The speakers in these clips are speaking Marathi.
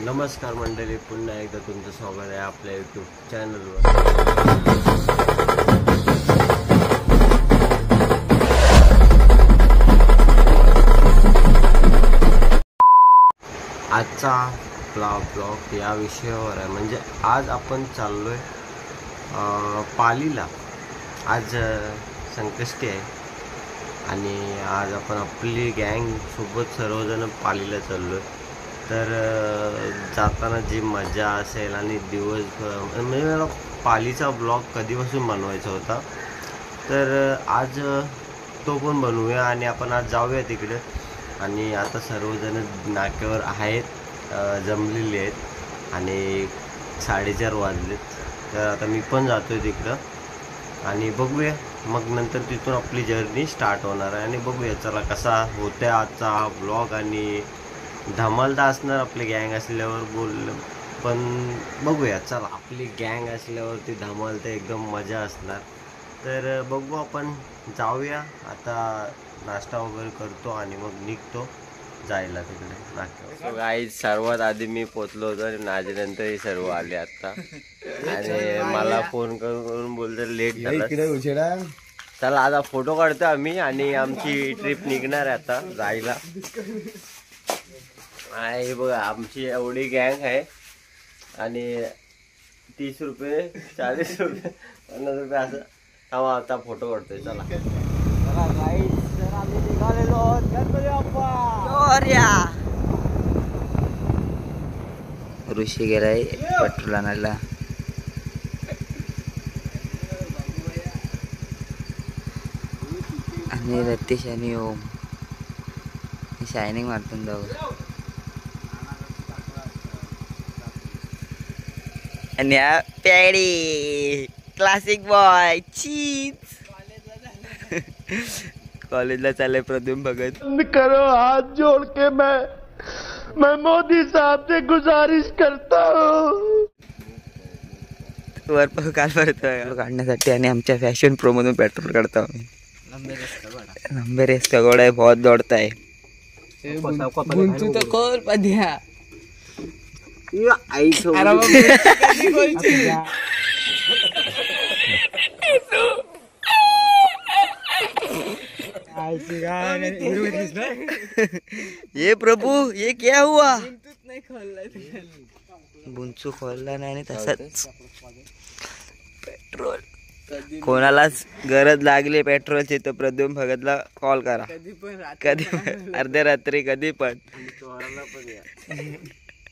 नमस्कार मंडळी, पुन्हा एकदा तुमचं स्वागत आहे आपल्या यूट्यूब चॅनलवर. आजचा ब्लॉग या विषयावर आहे. म्हणजे आज आपण चाललोय पालीला. आज संकष्टी आहे आणि आज आपण आपली गँग सोबत सर्वजण पालीला चाललोय. तर जाताना जी मजा असेल आणि दिवसभर, म्हणजे मला पालीचा ब्लॉग कधीपासून बनवायचा होता, तर आज तो पण बनवूया आणि आपण आज जाऊया तिकडे. आणि आता सर्वजण नाक्यावर आहेत, जमलेले आहेत आणि 4:30 वाजलेत. तर आता मी पण जातो आहे तिकडं आणि बघूया. मग नंतर तिथून आपली जर्नी स्टार्ट होणार आहे आणि बघूया चला कसा होतं आहे आजचा हा ब्लॉग. आणि धमाल तर असणार आपली गँग असल्यावर, पण बघूया चला. आपली गँग असल्यावरती धमाल तर एकदम मजा असणार. तर बघू, आपण जाऊया आता. नाश्ता वगैरे करतो आणि मग निघतो जायला तिकडे नाश्ता. गाईज, सर्वात आधी मी पोचलो होतो आणि माझ्यानंतर हे सर्व आले आता. आणि मला फोन करून बोलतो लेट झाला. चला आता फोटो काढतो आम्ही आणि आमची ट्रिप निघणार आहे आता जायला. हे बघा, आमची एवढी गँग आहे आणि 30 रुपये, 40 रुपये, 50 रुपये असं. थांबा आता फोटो काढतोय. चला आम्ही निघालेलो ऋषी गेलाय पेट्रोल आणायला. आणि रतीश आणि ओम शायनिंग मारतून जाऊ. आणि पॅडी क्लासिक बॉय चीज कॉलेजला चालले प्रद्युम भगत. करो हाथ जोड़ के मैं मोदी साहब से गुजारिश करता हूँ. वर काल भरतोय काढण्यासाठी आणि आमच्या फॅशन प्रो मधून पेट्रोल काढतो आम्ही. लंबे रेस का घोड़ा है, बहुत दौड़ता है. तो कौन पदिया ये प्रभु, ये क्या हुआ? बुंचू खोलला नाही आणि तसंच पेट्रोल. कोणालाच गरज लागली पेट्रोलची तर प्रद्युम भगतला कॉल करा. कधी पण अर्ध्या रात्री कधी पण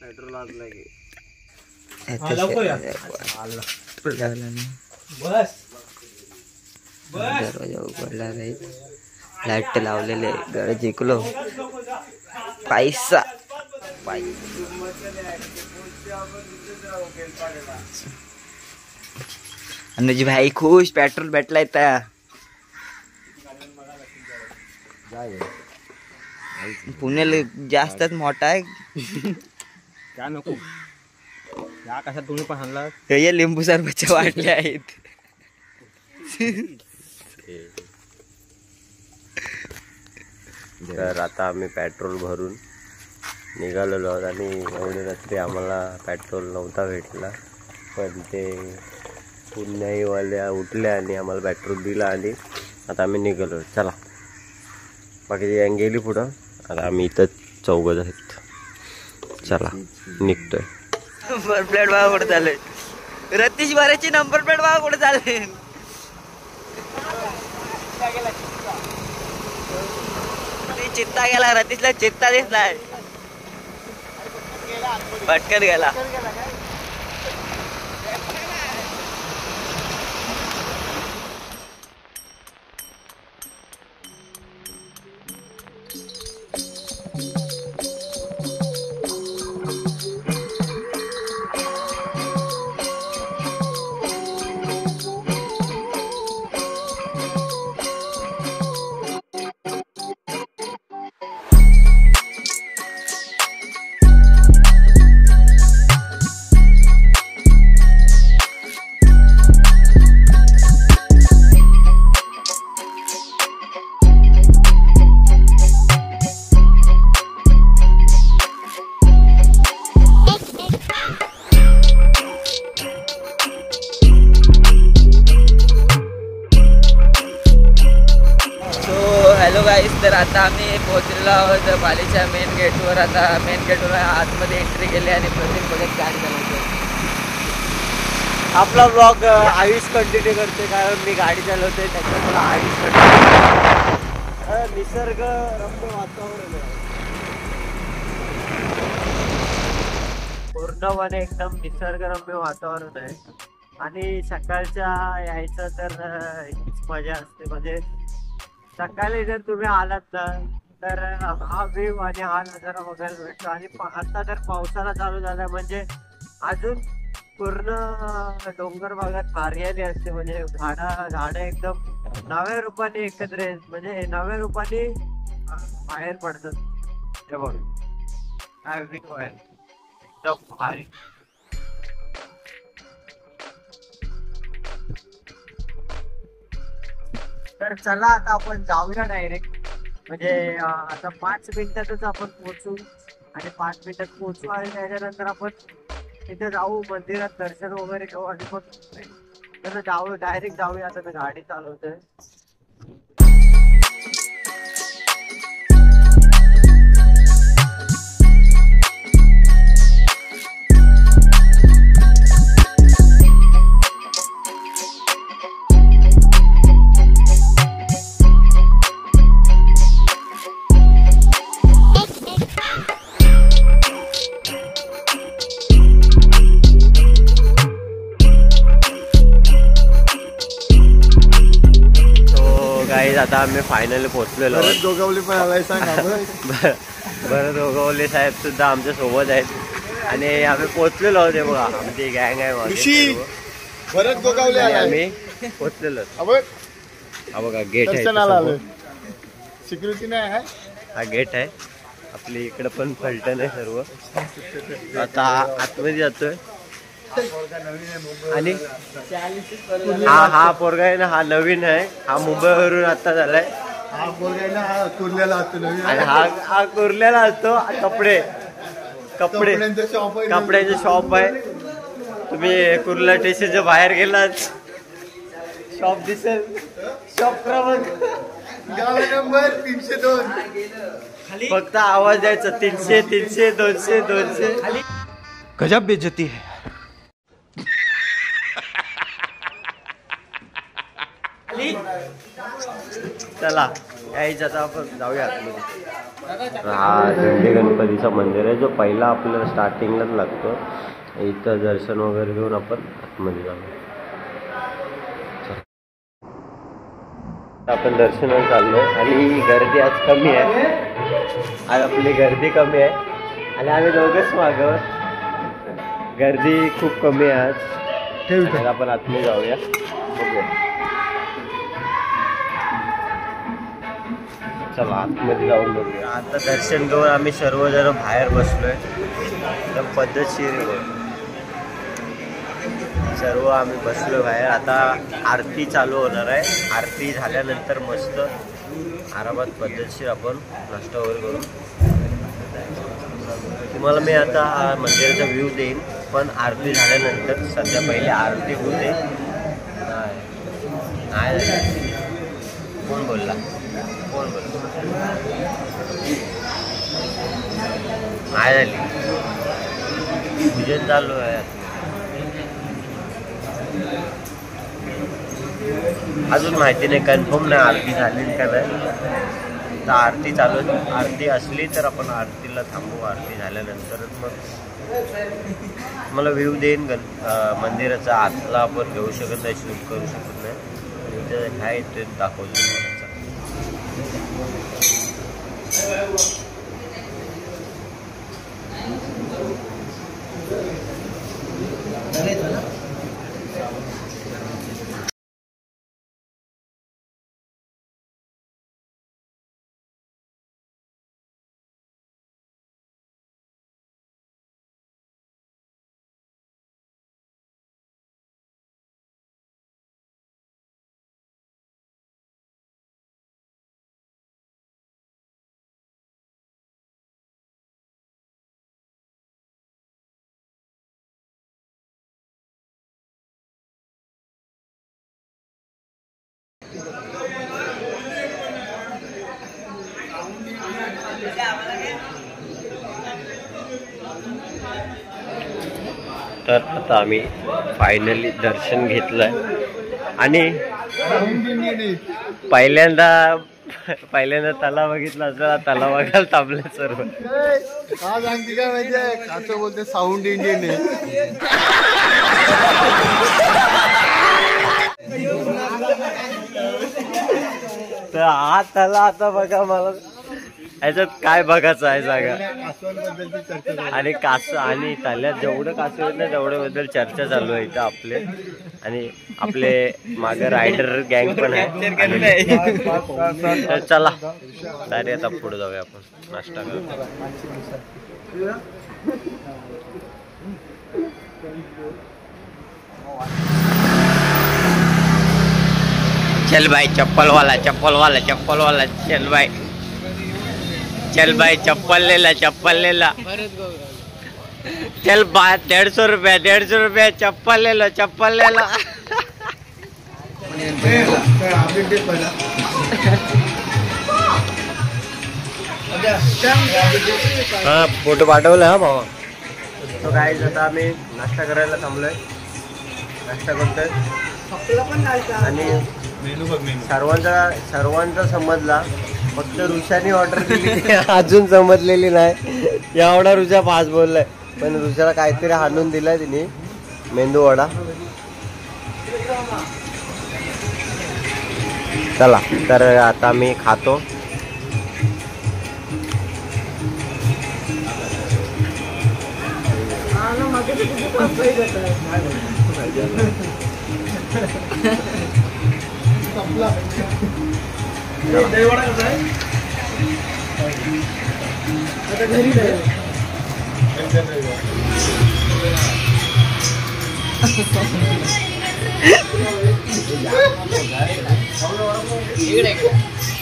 पेट्रोल वाजला की दरवाजा उघडला नाही. लाईट लावलेले, घर जिंकलो. पैसा अनुज भाई खुश, पेट्रोल भेटलाय. त्या पुण्याला जास्तच मोठा आहे. काय नको या कशा तुम्ही पण आणला. हे लिंबू सरबतचे वाटले आहेत. तर आता आम्ही पेट्रोल भरून निघालेलो आहोत आणि एवढे रात्री आम्हाला पेट्रोल नव्हता भेटला, पण ते पुण्याईवाल्या उठल्या आणि आम्हाला पेट्रोल दिला आणि आता आम्ही निघालो. चला बाकीची गँग गेली पुढं, आता आम्ही इथं चौघच आहेत. चला निघतोय. नंबर प्लेट बघा कुठे चालले. रतीश बाराची नंबर प्लेट बघा कुठे चालले. चित्ता गेला, रतीशला चित्ता दिसलाय, पटकन गेला. आलेलो आहोत पालीच्या मेन गेटवर. आता मेन गेटवर आतमध्ये एंट्री केली आणि प्रतीक बघत गाडी चालवतो. आपला ब्लॉग आयुष कंटिन्यू करते कारण मी गाडी चालवते त्याच्यात मला आयुष कंटिन्यू. निसर्ग रम्य वातावरण आहे पूर्णपणे एकदम निसर्गरम्य वातावरण आहे. आणि सकाळच्या यायचं तर हीच मजा असते. म्हणजे सकाळी जर तुम्ही आलात ना तर हा व्ह्यू आणि हा नजारा बघायला भेटतो. आणि आता तर पावसाळा चालू झाला म्हणजे अजून पूर्ण डोंगर भागात हरियाली असते. म्हणजे झाडं एकदम नव्या रूपाने एकत्र आहेत. म्हणजे नव्या रूपाने बाहेर पडतात. ते बघ एकदम भारी. तर चला आता आपण जाऊया डायरेक्ट. म्हणजे आता 5 मिनिटातच आपण पोहोचू आणि 5 मिनिटात पोहोचू आणि त्याच्यानंतर आपण तिथे जाऊ मंदिरात दर्शन वगैरे घेऊ आणि मग तर जाऊ डायरेक्ट जाऊया. आता मी गाडी चालवतोय. आता आम्ही फायनली पोहोचलेलो. परत गोगावली पण आलाय सांगा. भरत गोगावले साहेब सुद्धा आमच्या सोबत आहेत आणि आम्ही पोहोचलेलो आहोत. बघा आमची गँग आहे परत गोगावले आम्ही पोहोचलेलो. हा बघा गेट आहे, सिक्युरिटी नाही आहे. हा गेट आहे. आपली इकडे पण फलटण आहे सर्व. आता आतमध्ये जातोय आणि हा पोरगा आहे ना हा नवीन आहे. हा मुंबईवरून आता झालाय. हा पोरगा आहे ना हा कुर्ल्याला असतो नवीन. आणि हा कुर्ल्याला असतो. कपड्याचे शॉप आहे. तुम्ही कुर्ला स्टेशनच्या बाहेर गेलात शॉप दिसेल. शॉप क्रमांक नंबर 302. फक्त आवाज द्यायचा 300 300 200 200. गजब बेइज्जती है. चला यायचं आता आपण जाऊया आतमध्ये. हा दिंडी गणपतीचा मंदिर आहे जो पहिला आपल्याला स्टार्टिंगलाच लागतो. इथं दर्शन वगैरे घेऊन आपण आतमध्ये जाऊ. आपण दर्शनाला चाललोय आणि गर्दी आज कमी आहे. आज आपली गर्दी कमी आहे आणि आम्ही दोघंच मागं. गर्दी खूप कमी आहे आज. आपण आतमध्ये जाऊया. बघूया. चला आतमध्ये जाऊन बघूया. आता दर्शन घेऊन आम्ही सर्वजण बाहेर बसलोय. एकदम पद्धतशीर सर्व आम्ही बसलो बाहेर. आता आरती चालू होणार आहे. आरती झाल्यानंतर मस्त आरामात पद्धतशीर आपण नाश्ता वगैरे करू. तुम्हाला मी आता मंदिराचा व्ह्यू देईन पण आरती झाल्यानंतर. सध्या पहिले आरती होऊ दे. नाही कोण बोलला काय झाली. पूजन चालू आहे अजून माहिती नाही कन्फर्म नाही आरती झाली का नाही. तर आरती चालू. आरती असली तर आपण आरतीला थांबू. आरती झाल्यानंतरच मग मला व्ह्यू देईन मंदिराचा. आतला आपण घेऊ शकत नाही, शूट करू शकत नाही. इथं ह्या इथे दाखवतो. तर आता आम्ही फायनली दर्शन घेतलंय आणि पहिल्यांदा तलाव बघितला असं तलाव बघायला थांबले सर्व. आज आणखी काय माहितीये असं बोलते साऊंड इंडियन आहे. तर हा तलाव आता बघा मला याच्यात काय बघायचं आहे सांगा. आणि कासव आणि तल्यात जेवढं कासव आहेत ना तेवढ्याबद्दल चर्चा चालू आहे इथं आपले. आणि आपले मागे रायडर गँग पण आहे. तर चला तरी आता पुढे जाऊया आपण नाश्ता करू. चल भाई चप्पल वाला चल भाई चप्पल ले ला चल 150 रुपया चप्पल ले लो हा फोटो पाठवला हा भावा. तो गाईज आता आम्ही नाश्ता करायला थांबलोय. नाश्ता करतोय आणि सर्वांचा समजला. फक्त ऋषाने ऑर्डर दिली अजून समजलेली नाही. एवढा ऋषा फास्ट बोललाय पण ऋषाला काहीतरी हाणून दिलाय तिने मेंदू वडा. चला तर आता मी खातो.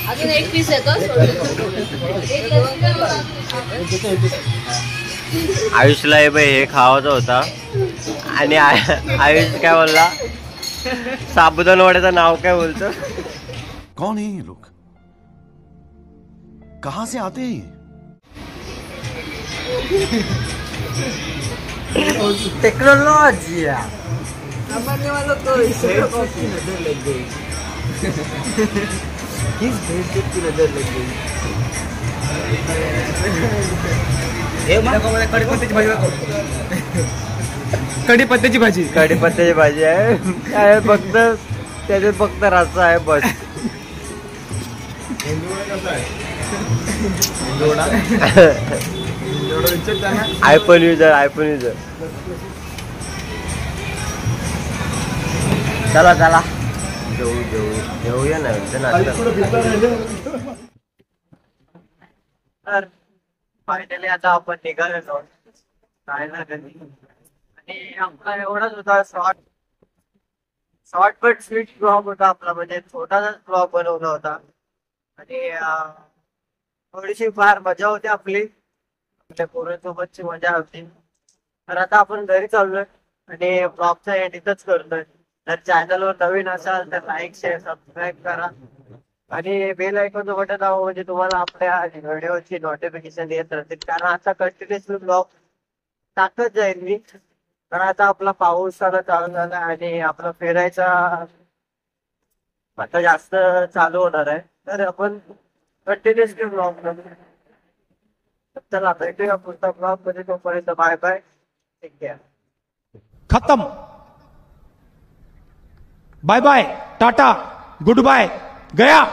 अजून एक पीस आहे का? आयुषला हे खावायचा होता आणि आयुष काय बोलला साबुदाणा वड्याचं नाव काय बोलतो. कौन है ये लोग, कहां से आते हैं? टेक्नोलॉजी कढीपत्त्याची भाजी आहे. काय फक्त त्याच्यात फक्त रस्सा आहे बस. आयफोन युजर चला जेऊया ना. तर फायनली आता आपण निघालो काय ना कधी. आणि आपला एवढाच होता शॉर्ट बट स्वीट ब्लॉग होता आपला. म्हणजे छोटासाच ब्लॉग बनवला होता आणि थोडीशी फार मजा होती आपली. आपल्या पोरांसोबतची मजा होती. तर आता आपण घरी चाललोय आणि ब्लॉगचा एंड इथंच करतोय. जर चॅनलवर नवीन असाल तर लाईक शेअर सबस्क्राईब करा आणि बेल आयकॉनचं बटन दाबा म्हणजे तुम्हाला आपल्या व्हिडिओची नोटिफिकेशन येत राहतील. कारण आता कंटिन्युअसली ब्लॉग टाकत जाईल मी. कारण आता आपला पाऊसाला चालू झाला आणि आपला फिरायचा आता जास्त चालू होणार आहे. तर आपण कंटिन्युअसली ब्लॉग करू. चला भेटूया पुढचा ब्लॉग मध्ये. तोपर्यंत बाय बाय, टेक केअर. खत्म. Bye bye, tata, goodbye, गया.